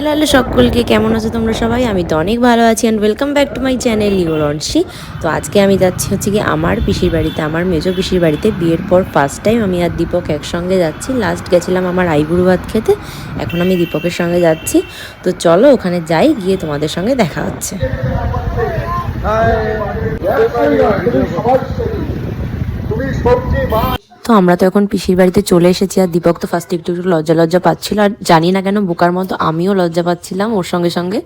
Hello সকলকে, কেমন আছো তোমরা সবাই? আমি তো অনেক ভালো আছি and welcome back to my channel লিওরনসি। তো আজকে আমি যাচ্ছি হচ্ছে কি আমার পিসির বাড়িতে, আমার মেজো পিসির বাড়িতে। বিয়ের পর ফার্স্ট টাইম আমি আর দীপক একসঙ্গে যাচ্ছি। লাস্ট গেছিলাম আমার আইবুড়ো ভাত খেতে, এখন আমি দীপকের সঙ্গে যাচ্ছি। তো চলো ওখানে যাই, গিয়ে তোমাদের সঙ্গে দেখা হচ্ছে। তো আমরা তো এখন পিসির বাড়িতে চলে এসেছি, আর দীপক তো ফার্স্টে একটু একটু লজ্জা লজ্জা পাচ্ছিল, আর জানি না কেন বোকার মতো আমিও লজ্জা পাচ্ছিলাম ওর সঙ্গে সঙ্গে।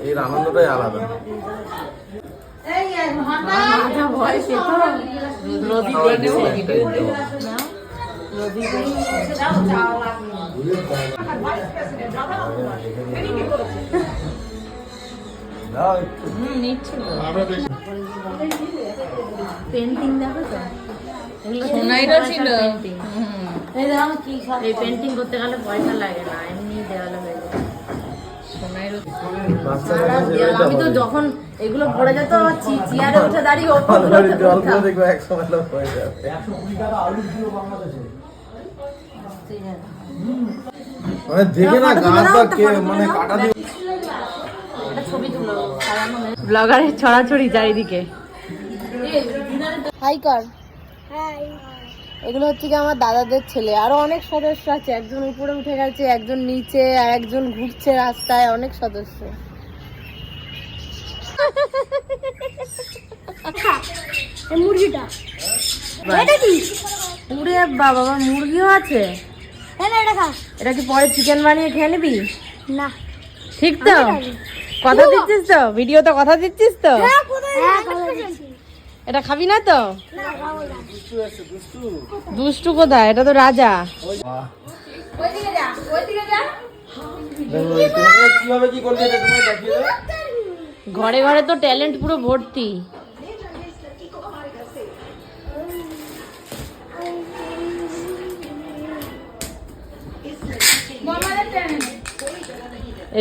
এই আনন্দটাই আলাদা। পেন্টিং দেখো তো, সোনাইরও ছিল। এই পেন্টিং করতে গেলে পয়সা লাগে না, এমনি দেওয়ালে হয়ে যায়। আমি তো যখন এগুলো পড়ে যেত চেয়ারে উঠে দাঁড়িয়ে মানে দেখে না গাছটা কে মানে কাটা দিয়ে ছবি তুলো। ব্লগারের ছড়াছড়ি চারিদিকে। হাই কর। এগুলো হচ্ছে কি আমার দাদাদের ছেলে, আরো অনেক সদস্য আছে। একজন উপরে উঠে গেছে, একজন নিচে, আর একজন ঘুরছে রাস্তায়। অনেক সদস্য। মুরগিটা উড়ে বাবা, মুরগিও আছে। এটা কি পরে চিকেন বানিয়ে খেয়ে নিবি? না, ঠিক তো? কথা দিচ্ছিস তো? ভিডিওতে কথা দিচ্ছিস তো? এটা খাবি না তো? দুষ্টু কোথায়? এটা তো রাজা। কিভাবে কি করলি এটা তুমি দেখিয়ে দাও। ঘরে ঘরে তো ট্যালেন্ট পুরো ভর্তি।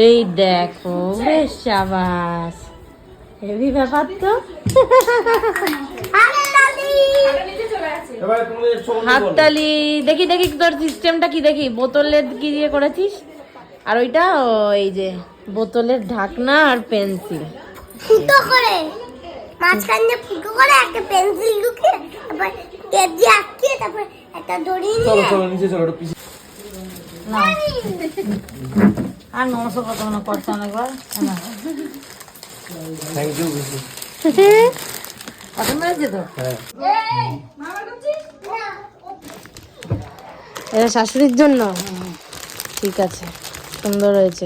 এই দেখো, বেশ সাবাস, হেভি ব্যাপার তো। হাততালি। দেখি দেখি তোর সিস্টেমটা কি, দেখি বোতলের কি দিয়ে করেছিস। আর ওইটা এই যে বোতলের ঢাকনা আর পেন্সিল, ফুটো করে মাঝখান দিয়ে ফুটো করে একটা পেন্সিল ঢুকে তারপর টেপ দিয়ে আটকে তারপর একটা দড়ি নিয়ে চলো চলো নিচে চলো একটু পিছে। না আর নমস্কার কথা না করতে অনেকবার। থ্যাংক ইউ বেশি। কথা মেরেছে তো। এটা শাশুড়ির জন্য। ঠিক আছে, সুন্দর হয়েছে।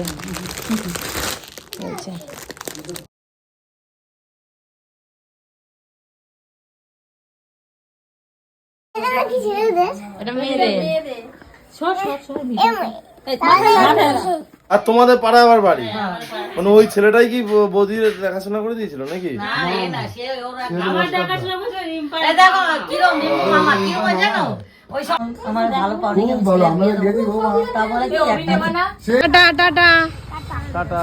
এটা কি ছেলেদের এটা মেয়েদের। আর তোমাদের পাড়ায় আবার বাড়ি, মানে ওই ছেলেটাই কি বৌদির দেখাশোনা করে দিয়েছিল নাকি? টাটা। টাটা।